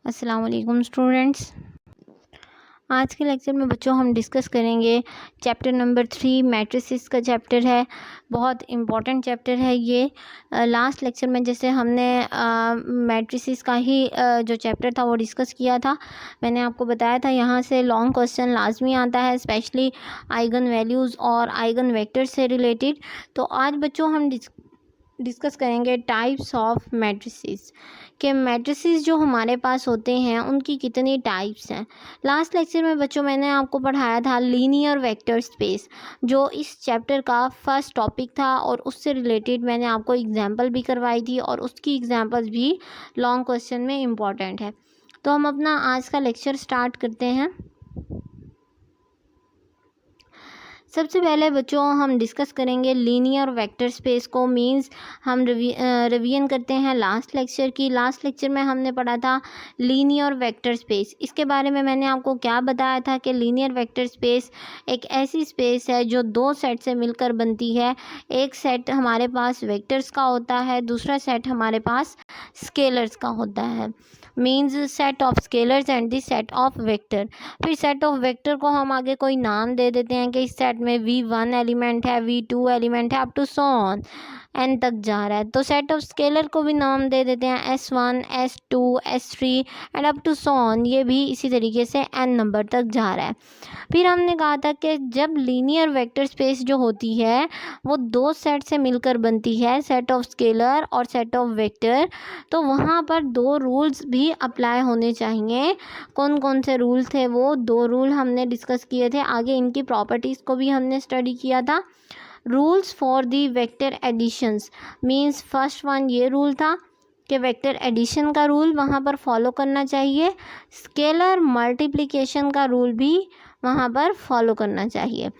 अस्सलाम वालेकुम स्टूडेंट्स। आज के लेक्चर में बच्चों हम डिस्कस करेंगे चैप्टर नंबर 3 मैट्रिसेस का चैप्टर है। बहुत इम्पॉर्टेंट चैप्टर है ये। लास्ट लेक्चर में जैसे हमने मैट्रिसेस का ही जो चैप्टर था वो डिस्कस किया था। मैंने आपको बताया था यहाँ से लॉन्ग क्वेश्चन लाजमी आता है, स्पेशली आइगन वैल्यूज़ और आइगन वेक्टर्स से रिलेटेड। तो आज बच्चों हम डिस्कस करेंगे टाइप्स ऑफ मैट्रिसेस कि मैट्रिसेस जो हमारे पास होते हैं उनकी कितनी टाइप्स हैं। लास्ट लेक्चर में बच्चों मैंने आपको पढ़ाया था लीनियर वेक्टर स्पेस, जो इस चैप्टर का फर्स्ट टॉपिक था, और उससे रिलेटेड मैंने आपको एग्जांपल भी करवाई थी और उसकी एग्जांपल्स भी लॉन्ग क्वेश्चन में इम्पॉर्टेंट है। तो हम अपना आज का लेक्चर स्टार्ट करते हैं। सबसे पहले बच्चों हम डिस्कस करेंगे लीनियर वेक्टर स्पेस को। मींस हम रिवीजन करते हैं लास्ट लेक्चर की। लास्ट लेक्चर में हमने पढ़ा था लीनियर वेक्टर स्पेस। इसके बारे में मैंने आपको क्या बताया था कि लीनियर वेक्टर स्पेस एक ऐसी स्पेस है जो दो सेट से मिलकर बनती है। एक सेट हमारे पास वेक्टर्स का होता है, दूसरा सेट हमारे पास स्केलर्स का होता है। Means set of scalars and the set of vector. फिर सेट ऑफ वेक्टर को हम आगे कोई नाम दे देते हैं कि इस सेट में V1 एलिमेंट है, V2 एलिमेंट है, up to so on n तक जा रहा है। तो सेट ऑफ स्केलर को भी नाम दे देते हैं S1, S2, S3 and up to so on. ये भी इसी तरीके से n नंबर तक जा रहा है। फिर हमने कहा था कि जब लीनियर वेक्टर स्पेस जो होती है वो दो सेट से मिलकर बनती है, सेट ऑफ स्केलर और सेट ऑफ वेक्टर, तो वहाँ पर दो रूल्स भी अप्लाई होने चाहिए। कौन कौन से रूल थे? वो दो रूल हमने डिस्कस किए थे। आगे इनकी प्रॉपर्टीज़ को भी हमने स्टडी किया था। Rules for the vector additions means first one ये रूल था कि वेक्टर एडिशन का रूल वहाँ पर फॉलो करना चाहिए। स्केलर मल्टीप्लिकेशन का रूल भी वहाँ पर फॉलो करना चाहिए।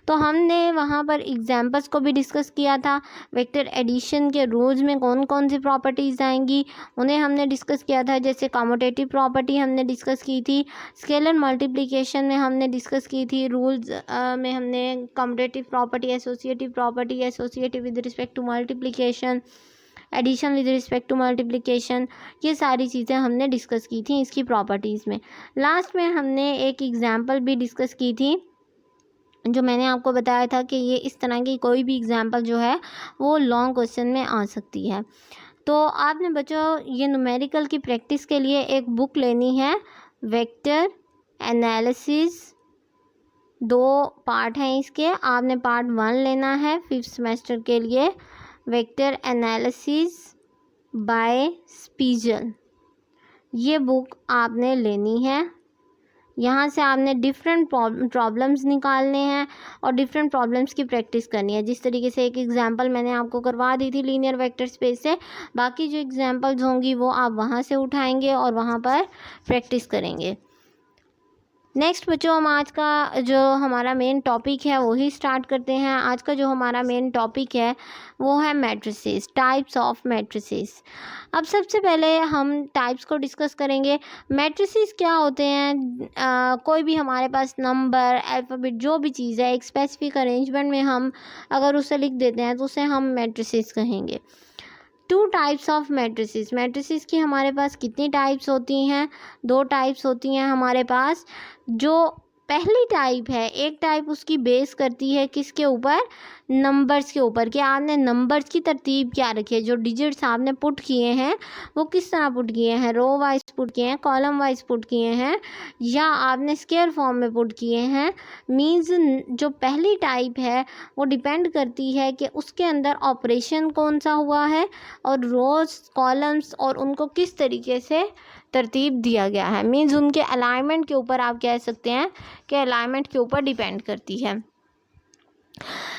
तो हमने वहाँ पर एग्जाम्पल्स को भी डिस्कस किया था। वेक्टर एडिशन के रूल्स में कौन कौन सी प्रॉपर्टीज़ आएंगी उन्हें हमने डिस्कस किया था। जैसे कम्यूटेटिव प्रॉपर्टी हमने डिस्कस की थी, स्केलर मल्टीप्लिकेशन में हमने डिस्कस की थी। रूल्स में हमने commutative property, associative with respect to multiplication, addition with respect to multiplication, ये सारी चीज़ें हमने डिस्कस की थी इसकी प्रॉपर्टीज़ में। लास्ट में हमने एक एग्जांपल भी डिस्कस की थी, जो मैंने आपको बताया था कि ये इस तरह की कोई भी एग्जांपल जो है वो लॉन्ग क्वेश्चन में आ सकती है। तो आपने बच्चों ये न्यूमेरिकल की प्रैक्टिस के लिए एक बुक लेनी है, वेक्टर एनालिसिस। दो पार्ट हैं इसके। आपने पार्ट 1 लेना है 5th सेमेस्टर के लिए, वेक्टर एनालिसिस बाय स्पीजल। ये बुक आपने लेनी है। यहाँ से आपने डिफरेंट प्रॉब्लम्स निकालने हैं और डिफरेंट प्रॉब्लम्स की प्रैक्टिस करनी है। जिस तरीके से एक एग्जांपल मैंने आपको करवा दी थी लीनियर वेक्टर स्पेस से, बाकी जो एग्जांपल्स होंगी वो आप वहाँ से उठाएंगे और वहाँ पर प्रैक्टिस करेंगे। नेक्स्ट बच्चों हम आज का जो हमारा मेन टॉपिक है वही स्टार्ट करते हैं। आज का जो हमारा मेन टॉपिक है वो है मैट्रिसेस, टाइप्स ऑफ मैट्रिसेस। अब सबसे पहले हम टाइप्स को डिस्कस करेंगे। मैट्रिसेस क्या होते हैं? कोई भी हमारे पास नंबर, अल्फ़ाबेट, जो भी चीज़ है एक स्पेसिफिक अरेंजमेंट में हम अगर उसे लिख देते हैं तो उसे हम मैट्रिसेस कहेंगे। Two types of matrices. Matrices की हमारे पास कितनी टाइप्स होती हैं? दो टाइप्स होती हैं हमारे पास। जो पहली टाइप है, एक टाइप उसकी बेस करती है किसके ऊपर? नंबर्स के ऊपर, कि आपने नंबर्स की तरतीब क्या रखी है। जो डिजिट्स आपने पुट किए हैं वो किस तरह पुट किए हैं? रो वाइज पुट किए हैं, कॉलम वाइज पुट किए हैं, या आपने स्क्वायर फॉर्म में पुट किए हैं। मीन्स जो पहली टाइप है वो डिपेंड करती है कि उसके अंदर ऑपरेशन कौन सा हुआ है और रोज, कॉलम्स और उनको किस तरीके से तरतीब दिया गया है। मीन्स उनके अलाइनमेंट के ऊपर आप कह सकते हैं कि अलाइनमेंट के ऊपर डिपेंड करती है।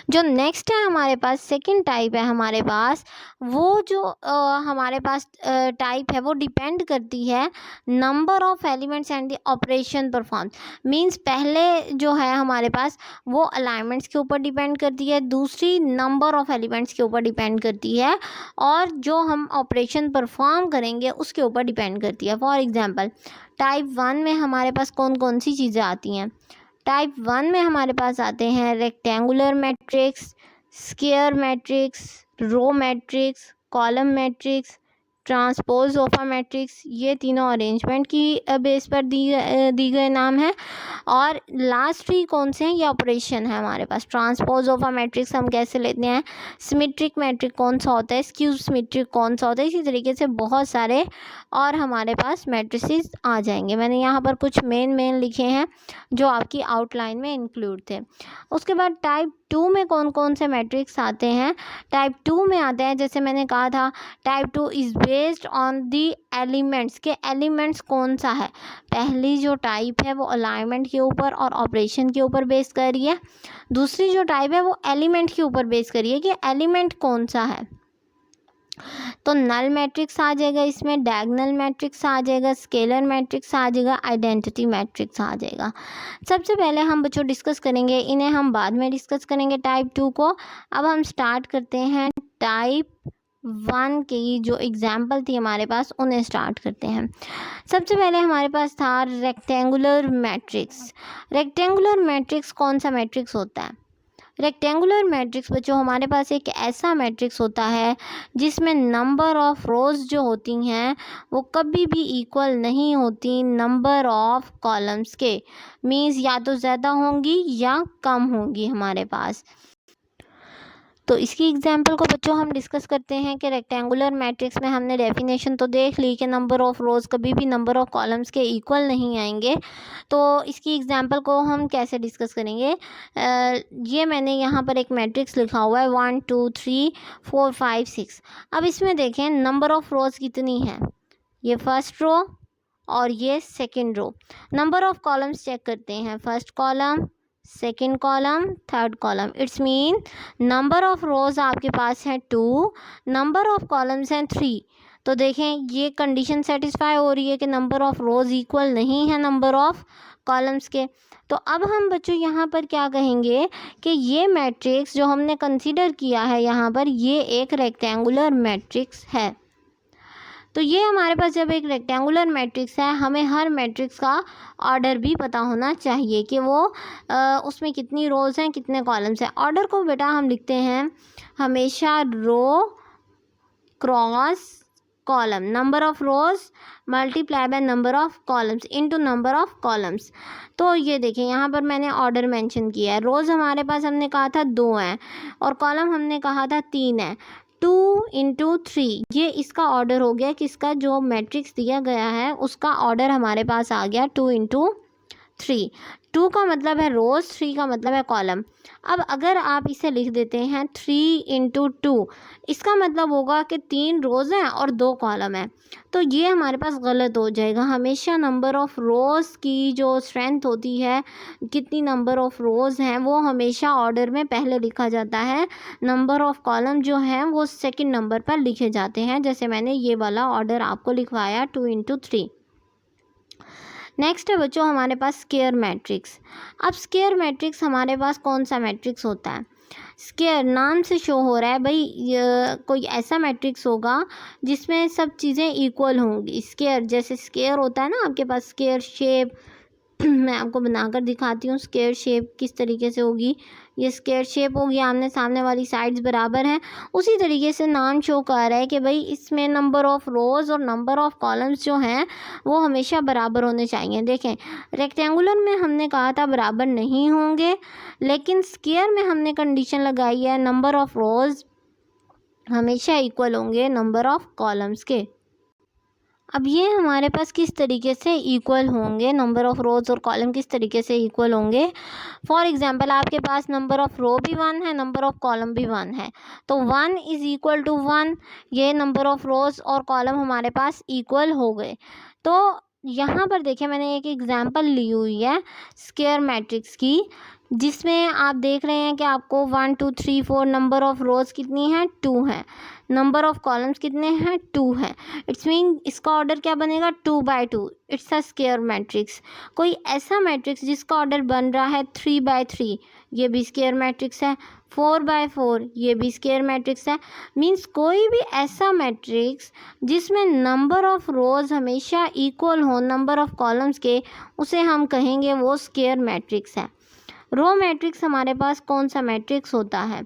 जो नेक्स्ट है हमारे पास, सेकंड टाइप है हमारे पास, वो जो हमारे पास टाइप है वो डिपेंड करती है number of elements and the operation perform. Means पहले जो है हमारे पास वो अलाइनमेंट्स के ऊपर डिपेंड करती है, दूसरी नंबर ऑफ एलिमेंट्स के ऊपर डिपेंड करती है, और जो हम ऑपरेशन परफॉर्म करेंगे उसके ऊपर डिपेंड करती है। फॉर एग्जांपल टाइप 1 में हमारे पास कौन कौन सी चीज़ें आती हैं? टाइप 1 में हमारे पास आते हैं rectangular matrix, square matrix, row matrix, column matrix, transpose of a matrix, ये तीनों अरेंजमेंट की बेस पर दी गए नाम है। और लास्ट थ्री कौन से हैं, ये ऑपरेशन है हमारे पास। ट्रांसपोज ऑफ अ मैट्रिक्स हम कैसे लेते हैं, सिमेट्रिक मैट्रिक कौन सा होता है, स्क्यू सिमेट्रिक कौन सा होता है, इसी तरीके से बहुत सारे और हमारे पास मैट्रिसेस आ जाएंगे। मैंने यहाँ पर कुछ मेन लिखे हैं जो आपकी आउटलाइन में इंक्लूड थे। उसके बाद टाइप 2 में कौन कौन से मैट्रिक्स आते हैं, टाइप 2 में आते हैं, जैसे मैंने कहा था type 2 is based on the elements, के एलिमेंट्स कौन सा है। पहली जो टाइप है वो अलाइनमेंट के ऊपर और ऑपरेशन के ऊपर बेस कर रही है, दूसरी जो टाइप है वो एलिमेंट के ऊपर बेस कर रही है कि एलिमेंट कौन सा है। तो नल मैट्रिक्स आ जाएगा, इसमें डायगोनल मैट्रिक्स आ जाएगा, स्केलर मैट्रिक्स आ जाएगा, आइडेंटिटी मैट्रिक्स आ जाएगा। सबसे पहले हम बच्चों डिस्कस करेंगे, इन्हें हम बाद में डिस्कस करेंगे टाइप 2 को। अब हम स्टार्ट करते हैं टाइप 1 की जो एग्जाम्पल थी हमारे पास, उन्हें स्टार्ट करते हैं। सबसे पहले हमारे पास था रेक्टेंगुलर मैट्रिक्स। रेक्टेंगुलर मैट्रिक्स कौन सा मैट्रिक्स होता है, रेक्टेंगुलर मैट्रिक्स बच्चों हमारे पास एक ऐसा मैट्रिक्स होता है जिसमें नंबर ऑफ रोज़ जो होती हैं वो कभी भी इक्वल नहीं होती नंबर ऑफ कॉलम्स के, मीन्स या तो ज़्यादा होंगी या कम होंगी हमारे पास। तो इसकी एग्जांपल को बच्चों हम डिस्कस करते हैं कि रेक्टेंगुलर मैट्रिक्स में हमने डेफिनेशन तो देख ली कि नंबर ऑफ़ रोज़ कभी भी नंबर ऑफ़ कॉलम्स के इक्वल नहीं आएंगे। तो इसकी एग्जांपल को हम कैसे डिस्कस करेंगे, ये मैंने यहाँ पर एक मैट्रिक्स लिखा हुआ है 1 2 3 4 5 6। अब इसमें देखें नंबर ऑफ़ रोज़ कितनी है, ये फर्स्ट रो और ये second row. Number of columns check करते हैं, first column, second column, third column. It's mean number of rows आपके पास है 2, नंबर ऑफ़ कॉलम्स हैं 3। तो देखें ये कंडीशन सेटिस्फाई हो रही है कि नंबर ऑफ़ रोज़ इक्वल नहीं है नंबर ऑफ़ कॉलम्स के। तो अब हम बच्चों यहाँ पर क्या कहेंगे कि ये मैट्रिक्स जो हमने कंसीडर किया है यहाँ पर, ये एक रेक्टेंगुलर मैट्रिक्स है। तो ये हमारे पास जब एक रेक्टेंगुलर मैट्रिक्स है, हमें हर मैट्रिक्स का ऑर्डर भी पता होना चाहिए कि वो उसमें कितनी रोज़ हैं कितने कॉलम्स हैं। ऑर्डर को बेटा हम लिखते हैं हमेशा row cross column, number of rows multiply by number of columns into number of columns. तो ये देखिए यहाँ पर मैंने ऑर्डर मेंशन किया है। रोज़ हमारे पास हमने कहा था 2 हैं और कॉलम हमने कहा था 3 है। 2 इंटू 3 ये इसका ऑर्डर हो गया, किसका, जो मैट्रिक्स दिया गया है उसका ऑर्डर हमारे पास आ गया 2 इंटू 3। 2 का मतलब है रोज़, 3 का मतलब है कॉलम। अब अगर आप इसे लिख देते हैं 3 इंटू 2, इसका मतलब होगा कि 3 रोज़ हैं और 2 कॉलम हैं। तो ये हमारे पास गलत हो जाएगा। हमेशा नंबर ऑफ़ रोज़ की जो स्ट्रेंथ होती है, कितनी नंबर ऑफ़ रोज़ हैं, वो हमेशा ऑर्डर में पहले लिखा जाता है। नंबर ऑफ़ कॉलम जो हैं वो सेकंड नंबर पर लिखे जाते हैं, जैसे मैंने ये वाला ऑर्डर आपको लिखवाया 2 इंटू 3। नेक्स्ट है बच्चों हमारे पास स्क्वायर मैट्रिक्स। अब स्क्वायर मैट्रिक्स हमारे पास कौन सा मैट्रिक्स होता है, स्क्वायर नाम से शो हो रहा है भाई, कोई ऐसा मैट्रिक्स होगा जिसमें सब चीज़ें इक्वल होंगी। स्क्वायर जैसे स्क्वायर होता है ना आपके पास, स्क्वायर शेप मैं आपको बनाकर दिखाती हूँ स्क्वायर शेप किस तरीके से होगी। ये स्क्वायर शेप होगी, आमने सामने वाली साइड्स बराबर हैं। उसी तरीके से नाम शो कर रहा है कि भाई इसमें नंबर ऑफ़ रोज़ और नंबर ऑफ़ कॉलम्स जो हैं वो हमेशा बराबर होने चाहिए। देखें रेक्टेंगुलर में हमने कहा था बराबर नहीं होंगे, लेकिन स्क्वायर में हमने कंडीशन लगाई है नंबर ऑफ़ रोज़ हमेशा इक्वल होंगे नंबर ऑफ़ कॉलम्स के। अब ये हमारे पास किस तरीके से इक्वल होंगे, नंबर ऑफ़ रोज़ और कॉलम किस तरीके से इक्वल होंगे। फॉर एग्जांपल आपके पास नंबर ऑफ़ रो भी 1 है, नंबर ऑफ़ कॉलम भी 1 है, तो 1 इज़ इक्वल टू 1, ये नंबर ऑफ़ रोज़ और कॉलम हमारे पास इक्वल हो गए। तो यहाँ पर देखिए मैंने एक एग्जांपल ली हुई है स्क्वायर मैट्रिक्स की, जिसमें आप देख रहे हैं कि आपको 1 2 3 4 नंबर ऑफ़ रोज़ कितनी हैं, 2 हैं, नंबर ऑफ़ कॉलम्स कितने हैं, 2 हैं। इट्स मीन इसका ऑर्डर क्या बनेगा, 2 by 2। It's a square matrix. कोई ऐसा मैट्रिक्स जिसका ऑर्डर बन रहा है 3 बाई 3, ये भी स्क्वायर मैट्रिक्स है। 4 बाई 4 ये भी स्क्वायर मैट्रिक्स है। मीन्स कोई भी ऐसा मैट्रिक्स जिसमें नंबर ऑफ़ रोज़ हमेशा इक्वल हो नंबर ऑफ़ कॉलम्स के, उसे हम कहेंगे वो स्क्वायर मैट्रिक्स है। रो मैट्रिक्स हमारे पास कौन सा मैट्रिक्स होता है,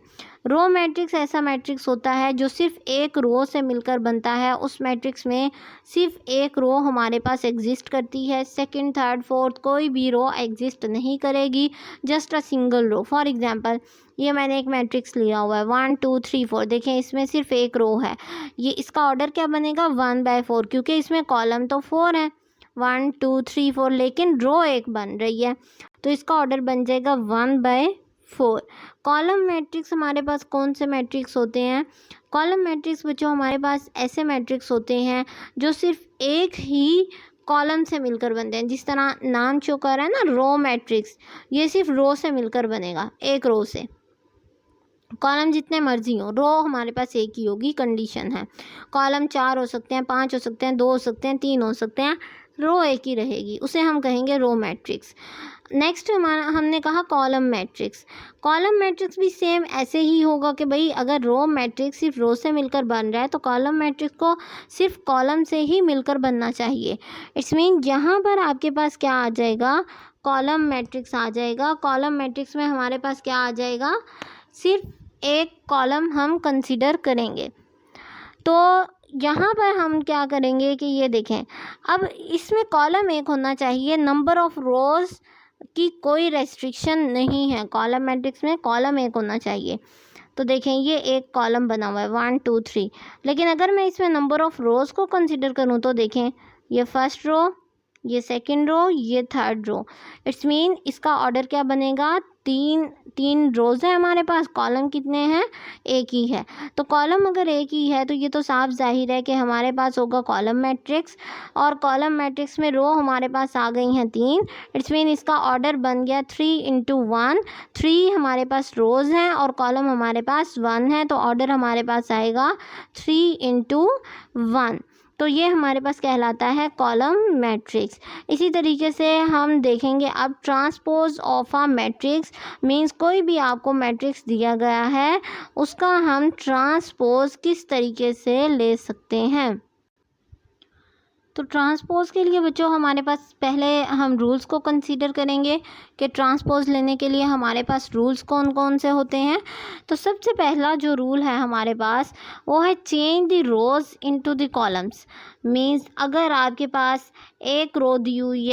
रो मैट्रिक्स ऐसा मैट्रिक्स होता है जो सिर्फ एक रो से मिलकर बनता है। उस मैट्रिक्स में सिर्फ एक रो हमारे पास एग्जिस्ट करती है, सेकंड थर्ड फोर्थ कोई भी रो एग्जिस्ट नहीं करेगी, just a single row. For example ये मैंने एक मैट्रिक्स लिया हुआ है 1 2 3 4, देखें इसमें सिर्फ एक रो है, ये इसका ऑर्डर क्या बनेगा 1/4, क्योंकि इसमें कॉलम तो 4 है 1 2 3 4, लेकिन रो एक बन रही है, तो इसका ऑर्डर बन जाएगा 1/4। कॉलम मैट्रिक्स हमारे पास कौन से मैट्रिक्स होते हैं? कॉलम मैट्रिक्स बच्चों हमारे पास ऐसे मैट्रिक्स होते हैं जो सिर्फ एक ही कॉलम से मिलकर बनते हैं, जिस तरह नाम शो कर रहा है ना रो मैट्रिक्स, ये सिर्फ रो से मिलकर बनेगा, एक रो से। कॉलम जितने मर्जी हो, रो हमारे पास एक ही होगी, कंडीशन है। कॉलम 4 हो सकते हैं, 5 हो सकते हैं, 2 हो सकते हैं, 3 हो सकते हैं, रो एक ही रहेगी, उसे हम कहेंगे रो मैट्रिक्स। नेक्स्ट हमने कहा कॉलम मैट्रिक्स। कॉलम मैट्रिक्स भी सेम ऐसे ही होगा कि भाई अगर रो मैट्रिक्स सिर्फ रो से मिलकर बन रहा है तो कॉलम मैट्रिक्स को सिर्फ कॉलम से ही मिलकर बनना चाहिए। इट्स मीन यहाँ पर आपके पास क्या आ जाएगा, कॉलम मैट्रिक्स आ जाएगा। कॉलम मैट्रिक्स में हमारे पास क्या आ जाएगा, सिर्फ एक कॉलम हम कंसीडर करेंगे। तो यहाँ पर हम क्या करेंगे कि ये देखें, अब इसमें कॉलम एक होना चाहिए, नंबर ऑफ़ रोज़ की कोई रेस्ट्रिक्शन नहीं है, कॉलम मैट्रिक्स में कॉलम एक होना चाहिए। तो देखें ये एक कॉलम बना हुआ है 1 2 3, लेकिन अगर मैं इसमें नंबर ऑफ़ रोज़ को कंसीडर करूँ तो देखें ये फर्स्ट रो, ये सेकंड रो, ये थर्ड रो। इट्स मीन इसका ऑर्डर क्या बनेगा, तीन रोज़ है हमारे पास, कॉलम कितने हैं, एक ही है। तो कॉलम अगर एक ही है तो ये तो साफ जाहिर है कि हमारे पास होगा कॉलम मैट्रिक्स, और कॉलम मैट्रिक्स में रो हमारे पास आ गई हैं 3। इट्स मीन इसका ऑर्डर बन गया 3 × 1। 3 हमारे पास रोज़ हैं और कॉलम हमारे पास 1 है, तो ऑर्डर हमारे पास आएगा 3 × 1। तो ये हमारे पास कहलाता है कॉलम मैट्रिक्स। इसी तरीके से हम देखेंगे अब transpose of a matrix, means कोई भी आपको मैट्रिक्स दिया गया है उसका हम ट्रांसपोज किस तरीके से ले सकते हैं। तो ट्रांसपोज़ के लिए बच्चों हमारे पास पहले हम रूल्स को कंसीडर करेंगे कि ट्रांसपोज़ लेने के लिए हमारे पास रूल्स कौन कौन से होते हैं। तो सबसे पहला जो रूल है हमारे पास वो है change the rows into the columns. Means अगर आपके पास एक रो दी हुई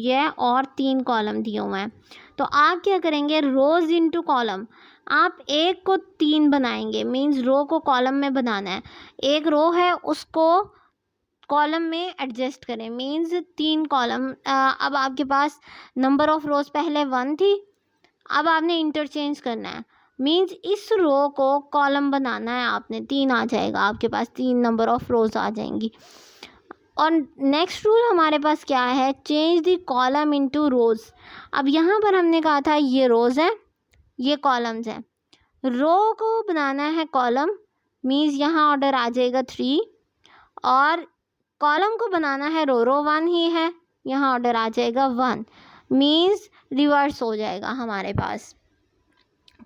है और 3 कॉलम दिए हुए हैं, तो आप क्या करेंगे, रोज़ इनटू कॉलम, आप एक को 3 बनाएंगे, मींस रो को कॉलम में बनाना है। एक रो है उसको कॉलम में एडजस्ट करें, मींस 3 कॉलम। अब आपके पास नंबर ऑफ़ रोज़ पहले 1 थी, अब आपने इंटरचेंज करना है, मींस इस रो को कॉलम बनाना है आपने, 3 आ जाएगा आपके पास, 3 नंबर ऑफ़ रोज़ आ जाएंगी। और नेक्स्ट रूल हमारे पास क्या है, चेंज द कॉलम इनटू रोज़। अब यहाँ पर हमने कहा था ये रोज़ है, ये कॉलम्स हैं, रो को बनाना है कॉलम, मींस यहाँ ऑर्डर आ जाएगा 3, और कॉलम को बनाना है रो 1 ही है, यहाँ ऑर्डर आ जाएगा 1, मींस रिवर्स हो जाएगा हमारे पास।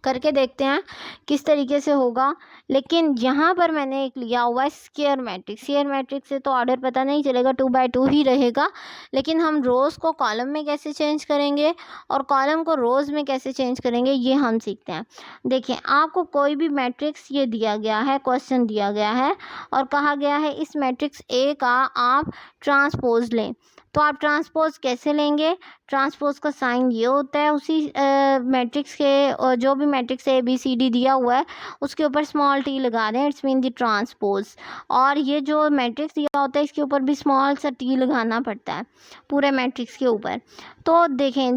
करके देखते हैं किस तरीके से होगा। लेकिन यहाँ पर मैंने एक लिया हुआ है स्क्वायर मैट्रिक्स। स्क्वायर मैट्रिक्स से तो ऑर्डर पता नहीं चलेगा, 2/2 ही रहेगा, लेकिन हम रोज़ को कॉलम में कैसे चेंज करेंगे और कॉलम को रोज़ में कैसे चेंज करेंगे ये हम सीखते हैं। देखिए आपको कोई भी मैट्रिक्स ये दिया गया है, क्वेश्चन दिया गया है और कहा गया है इस मैट्रिक्स ए का आप ट्रांसपोज लें, तो आप ट्रांसपोज कैसे लेंगे, ट्रांसपोज का साइन ये होता है, उसी मैट्रिक्स के जो भी मैट्रिक्स ABCD दिया हुआ है उसके ऊपर स्मॉल t लगा दें, इट्स मीन द ट्रांसपोज। और ये जो मैट्रिक्स दिया होता है इसके ऊपर भी स्मॉल सा t लगाना पड़ता है पूरे मैट्रिक्स के ऊपर। तो देखें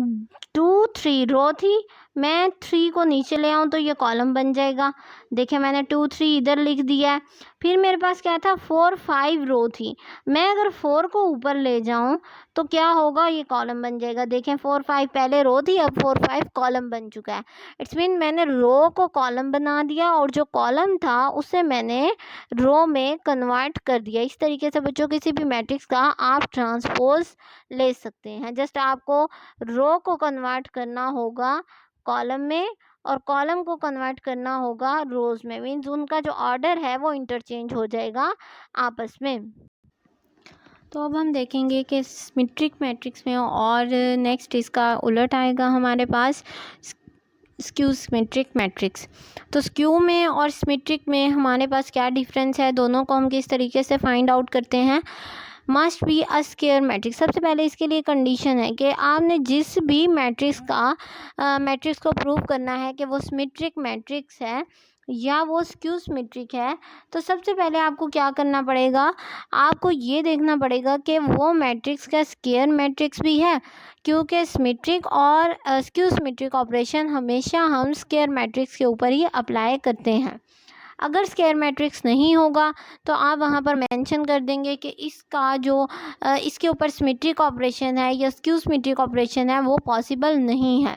2 3 रो थी, मैं 3 को नीचे ले आऊँ तो ये कॉलम बन जाएगा। देखें मैंने 2 3 इधर लिख दिया है। फिर मेरे पास क्या था 4 5 रो थी, मैं अगर 4 को ऊपर ले जाऊँ तो क्या होगा, ये कॉलम बन जाएगा। देखें 4 5 पहले रो थी, अब 4 5 कॉलम बन चुका है। इट्स मीन मैंने रो को कॉलम बना दिया और जो कॉलम था उसे मैंने रो में कन्वर्ट कर दिया। इस तरीके से बच्चों किसी भी मैट्रिक्स का आप ट्रांसपोज ले सकते हैं। जस्ट आपको रो को कन्वर्ट करना होगा कॉलम में और कॉलम को कन्वर्ट करना होगा रोज़ में, मीन्स उनका जो ऑर्डर है वो इंटरचेंज हो जाएगा आपस में। तो अब हम देखेंगे कि सिमेट्रिक मैट्रिक्स में और नेक्स्ट इसका उलट आएगा हमारे पास स्क्यू सिमेट्रिक मैट्रिक्स। तो स्क्यू में और सिमेट्रिक में हमारे पास क्या डिफरेंस है, दोनों को हम किस तरीके से फाइंड आउट करते हैं। Must be a square matrix. सबसे पहले इसके लिए कंडीशन है कि आपने जिस भी मैट्रिक्स को प्रूव करना है कि वो सिमेट्रिक मैट्रिक्स है या वो स्क्यू सिमेट्रिक है, तो सबसे पहले आपको क्या करना पड़ेगा, आपको ये देखना पड़ेगा कि वो मैट्रिक्स का स्क्वायर मैट्रिक्स भी है, क्योंकि सिमेट्रिक और स्क्यू सिमेट्रिक ऑपरेशन हमेशा हम स्क्वायर मैट्रिक्स के ऊपर ही अप्लाई करते हैं। अगर स्क्वायर मैट्रिक्स नहीं होगा तो आप वहाँ पर मेंशन कर देंगे कि इसका जो इसके ऊपर सिमेट्रिक ऑपरेशन है या स्क्यू सिमेट्रिक ऑपरेशन है वो पॉसिबल नहीं है।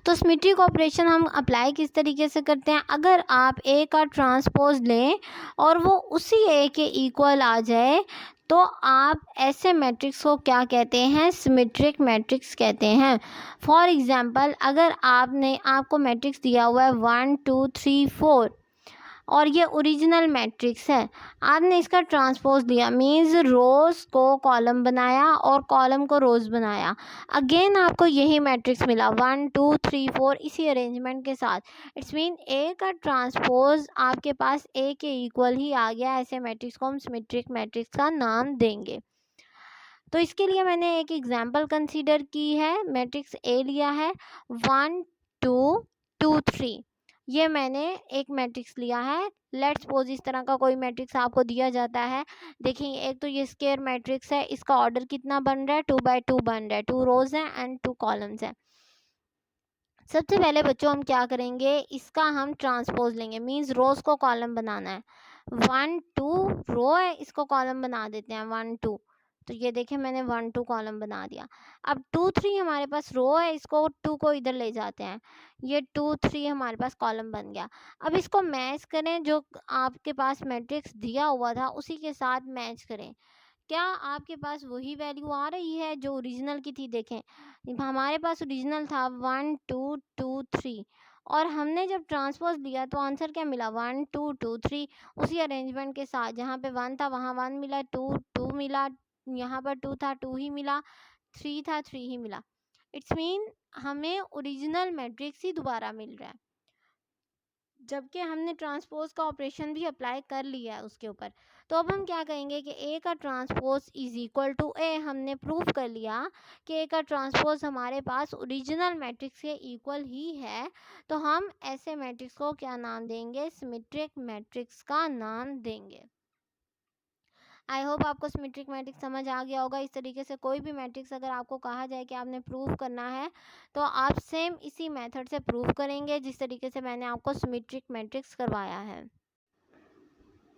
तो सिमेट्रिक ऑपरेशन हम अप्लाई किस तरीके से करते हैं, अगर आप ए का ट्रांसपोज लें और वो उसी ए के इक्वल आ जाए तो आप ऐसे मैट्रिक्स को क्या कहते हैं, सिमेट्रिक मैट्रिक्स कहते हैं। फॉर एग्जांपल अगर आपको मैट्रिक्स दिया हुआ है 1 2 3 4 और ये ओरिजिनल मैट्रिक्स है, आपने इसका ट्रांसपोज लिया, मीन्स रोज़ को कॉलम बनाया और कॉलम को रोज़ बनाया, अगेन आपको यही मैट्रिक्स मिला 1 2 3 4 इसी अरेंजमेंट के साथ। इट्स मीन ए का ट्रांसपोज आपके पास ए के इक्वल ही आ गया। ऐसे मैट्रिक्स को हम सिमेट्रिक मैट्रिक्स का नाम देंगे। तो इसके लिए मैंने एक एग्जांपल कंसीडर की है, मैट्रिक्स ए लिया है 1 2 2 3, ये मैंने एक मैट्रिक्स लिया है। लेट्स सपोज इस तरह का कोई मैट्रिक्स आपको दिया जाता है। देखिए एक तो ये स्क्वायर मैट्रिक्स है, इसका ऑर्डर कितना बन रहा है, 2 बाय 2 बन रहा है, 2 रोज हैं एंड 2 कॉलम्स हैं। सबसे पहले बच्चों हम क्या करेंगे, इसका हम ट्रांसपोज लेंगे, मीन्स रोज को कॉलम बनाना है। 1 2 रो है, इसको कॉलम बना देते हैं 1 2, तो ये देखें मैंने 1 2 कॉलम बना दिया। अब 2 3 हमारे पास रो है, इसको 2 को इधर ले जाते हैं, ये 2 3 हमारे पास कॉलम बन गया। अब इसको मैच करें, जो आपके पास मैट्रिक्स दिया हुआ था उसी के साथ मैच करें। क्या आपके पास वही वैल्यू आ रही है जो ओरिजिनल की थी। देखें हमारे पास ओरिजिनल था 1 2 2 3 और हमने जब ट्रांसपोज लिया तो आंसर क्या मिला 1 2 2 3 उसी अरेंजमेंट के साथ। जहाँ पे 1 था वहाँ 1 मिला, 2 2 मिला, यहाँ पर 2 था 2 ही मिला, 3 था 3 ही मिला। इट्स मीन हमें ओरिजिनल मैट्रिक्स ही दोबारा मिल रहा है, जबकि हमने ट्रांसपोज का ऑपरेशन भी अप्लाई कर लिया है उसके ऊपर। तो अब हम क्या कहेंगे कि ए का ट्रांसपोज इज इक्वल टू ए, हमने प्रूव कर लिया कि ए का ट्रांसपोज हमारे पास ओरिजिनल मैट्रिक्स के इक्वल ही है। तो हम ऐसे मैट्रिक्स को क्या नाम देंगे, सिमेट्रिक मैट्रिक्स का नाम देंगे। आई होप आपको सिमेट्रिक मैट्रिक्स समझ आ गया होगा। इस तरीके से कोई भी मैट्रिक्स अगर आपको कहा जाए कि आपने प्रूव करना है तो आप सेम इसी मेथड से प्रूव करेंगे जिस तरीके से मैंने आपको सिमेट्रिक मैट्रिक्स करवाया है।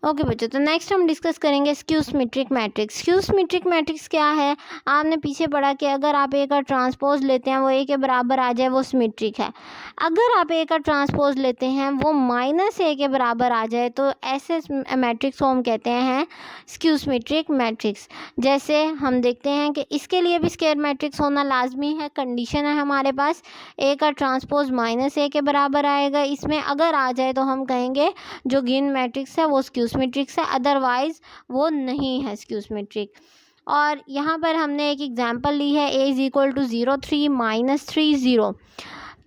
ओके बच्चों, तो नेक्स्ट हम डिस्कस करेंगे skew symmetric matrix. Skew symmetric matrix क्या है, आपने पीछे पढ़ा कि अगर आप ए का ट्रांसपोज लेते हैं वो ए के बराबर आ जाए वो सिमेट्रिक है। अगर आप ए का ट्रांसपोज लेते हैं वो माइनस ए के बराबर आ जाए तो ऐसे मैट्रिक्स को हम कहते हैं स्क्यू सिमेट्रिक मैट्रिक्स। जैसे हम देखते हैं कि इसके लिए भी स्क्वायर मैट्रिक्स होना लाजमी है, कंडीशन है हमारे पास ए का ट्रांसपोज माइनस ए के बराबर आएगा। इसमें अगर आ जाए तो हम कहेंगे जो गिवन मैट्रिक्स है वो स्क्यू सिमेट्रिक्स है, अदरवाइज वो नहीं है स्क्यू सिमेट्रिक। और यहाँ पर हमने एक एग्जांपल ली है ए इज इक्वल टू 0 3 माइनस 3 0।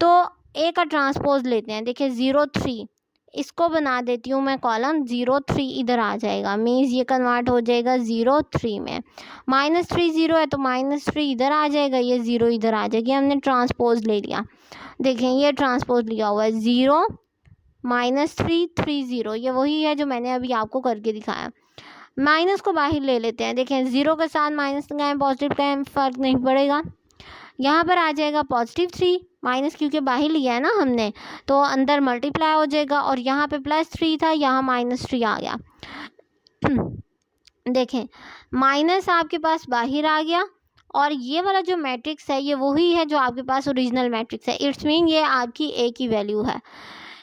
तो ए का ट्रांसपोज लेते हैं, देखिए 0 3, इसको बना देती हूँ मैं कॉलम, 0 3 इधर आ जाएगा, मीन्स ये कन्वर्ट हो जाएगा 0 3 में। माइनस 3 0 है तो माइनस 3 इधर आ जाएगा, ये 0 इधर आ जाएगी, हमने ट्रांसपोज ले लिया। देखें ये ट्रांसपोज लिया हुआ है 0 माइनस 3 3 0, ये वही है जो मैंने अभी आपको करके दिखाया। माइनस को बाहर ले लेते हैं, देखें 0 के साथ माइनस लगाएं पॉजिटिव लगाएं फ़र्क नहीं पड़ेगा, यहाँ पर आ जाएगा पॉजिटिव 3, माइनस क्योंकि बाहर लिया है ना हमने तो अंदर मल्टीप्लाई हो जाएगा, और यहाँ पे प्लस 3 था यहाँ माइनस 3 आ गया। देखें माइनस आपके पास बाहर आ गया और ये वाला जो मैट्रिक्स है ये वही है जो आपके पास ओरिजिनल मैट्रिक्स है। इट्स मीन ये आपकी ए की वैल्यू है।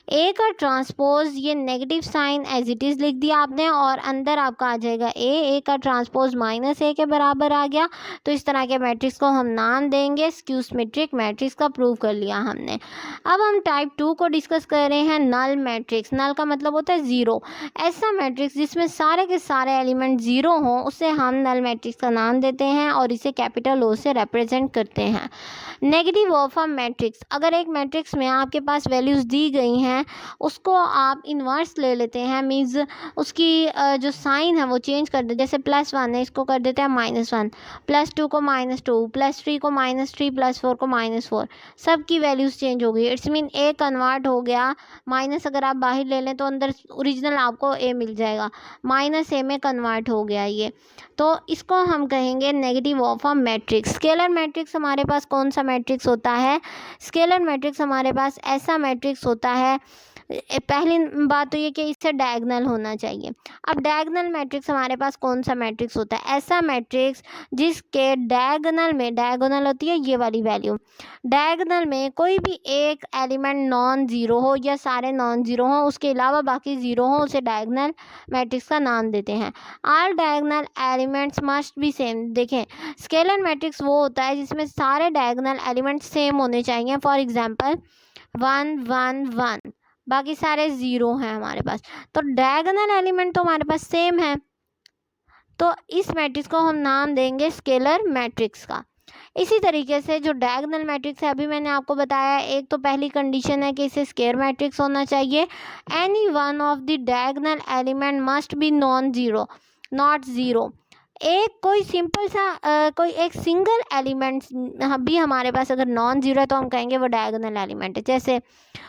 ए का ट्रांसपोज, ये negative sign as it is लिख दिया आपने और अंदर आपका आ जाएगा ए का ट्रांसपोज माइनस ए के बराबर आ गया। तो इस तरह के मैट्रिक्स को हम नाम देंगे स्क्यू सिमेट्रिक मैट्रिक्स का प्रूव कर लिया हमने। अब हम टाइप 2 को डिस्कस कर रहे हैं, नल मैट्रिक्स। नल का मतलब होता है ज़ीरो। ऐसा मैट्रिक्स जिसमें सारे के सारे एलिमेंट ज़ीरो हों उसे हम नल मैट्रिक्स का नाम देते हैं और इसे कैपिटल ओ से रिप्रेजेंट करते हैं। नेगेटिव ऑफ अ मैट्रिक्स, अगर एक मैट्रिक्स में आपके पास वैल्यूज़ दी गई हैं उसको आप इन्वर्स ले लेते हैं, मीन्स उसकी जो साइन है वो चेंज कर देते, जैसे +1 है इसको कर देते हैं -1, +2 को -2, +3 को -3, +4 को -4, सब की वैल्यूज़ चेंज हो गई। इट्स मीन ए कन्वर्ट हो गया, माइनस अगर आप बाहर ले लें तो अंदर ओरिजिनल आपको ए मिल जाएगा, -a में कन्वर्ट हो गया ये। तो इसको हम कहेंगे negative of a matrix. Scalar matrix हमारे पास कौन सा मैट्रिक्स होता है? स्केलर मैट्रिक्स हमारे पास ऐसा मैट्रिक्स होता है, पहली बात तो ये कि इससे डायगोनल होना चाहिए। अब डायगोनल मैट्रिक्स हमारे पास कौन सा मैट्रिक्स होता है? ऐसा मैट्रिक्स जिसके डायगोनल में, डायगोनल होती है ये वाली वैल्यू, डायगोनल में कोई भी एक एलिमेंट नॉन ज़ीरो हो या सारे नॉन ज़ीरो हों, उसके अलावा बाकी ज़ीरो हों, उसे डायगोनल मैट्रिक्स का नाम देते हैं। All diagonal elements must B same. देखें, स्केलर मैट्रिक्स वो होता है जिसमें सारे डायगोनल एलिमेंट्स सेम होने चाहिए। फॉर एग्जांपल 1 1 1, बाकी सारे ज़ीरो हैं हमारे पास, तो डायगोनल एलिमेंट तो हमारे पास सेम है, तो इस मैट्रिक्स को हम नाम देंगे स्केलर मैट्रिक्स का। इसी तरीके से जो डायगोनल मैट्रिक्स है, अभी मैंने आपको बताया, एक तो पहली कंडीशन है कि इसे स्केलर मैट्रिक्स होना चाहिए। Any one of the diagonal element must be non zero, not zero. एक कोई सिंपल सा कोई एक सिंगल एलिमेंट भी हमारे पास अगर नॉन ज़ीरो है तो हम कहेंगे वो डायगोनल एलिमेंट है, जैसे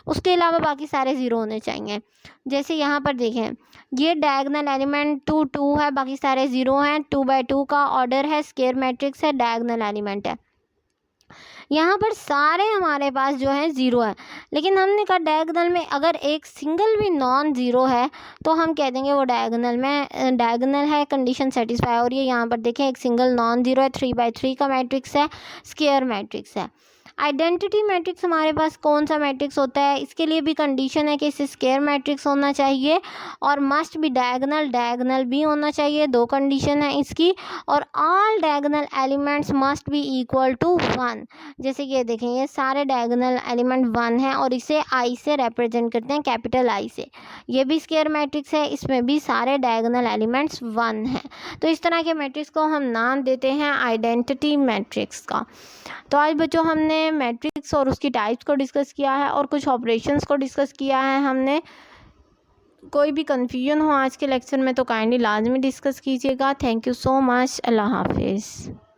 उसके अलावा बाकी सारे ज़ीरो होने चाहिए। जैसे यहाँ पर देखें, ये डायगोनल एलिमेंट 2 2 है, बाकी सारे ज़ीरो हैं, 2 बाई 2 का ऑर्डर है, स्केलर मैट्रिक्स है, डायगोनल एलिमेंट है। यहाँ पर सारे हमारे पास जो है ज़ीरो है, लेकिन हमने कहा डायगोनल में अगर एक सिंगल भी नॉन ज़ीरो है तो हम कह देंगे वो डायगोनल में डायगोनल है, कंडीशन सेटिस्फाई हो रही है। यहाँ पर देखें एक सिंगल नॉन ज़ीरो है, 3 बाई 3 का मैट्रिक्स है, स्केलर मैट्रिक्स है। आइडेंटिटी मैट्रिक्स हमारे पास कौन सा मैट्रिक्स होता है? इसके लिए भी कंडीशन है कि इसे स्केलर मैट्रिक्स होना चाहिए और मस्ट भी डायगोनल, डायगोनल भी होना चाहिए, दो कंडीशन है इसकी, और all diagonal elements must be equal to 1। जैसे कि ये देखें, ये सारे डायगोनल एलिमेंट 1 हैं और इसे आई से रिप्रेजेंट करते हैं, कैपिटल आई से। ये भी स्केलर मैट्रिक्स है, इसमें भी सारे डायगोनल एलिमेंट्स 1 हैं। तो इस तरह के मैट्रिक्स को हम नाम देते हैं आइडेंटिटी मैट्रिक्स का। तो आज बच्चों हमने मैट्रिक्स और उसकी टाइप्स को डिस्कस किया है और कुछ ऑपरेशंस को डिस्कस किया है हमने। कोई भी कन्फ्यूजन हो आज के लेक्चर में तो काइंडली लाजमी डिस्कस कीजिएगा। Thank you so much. अल्लाह हाफिज़।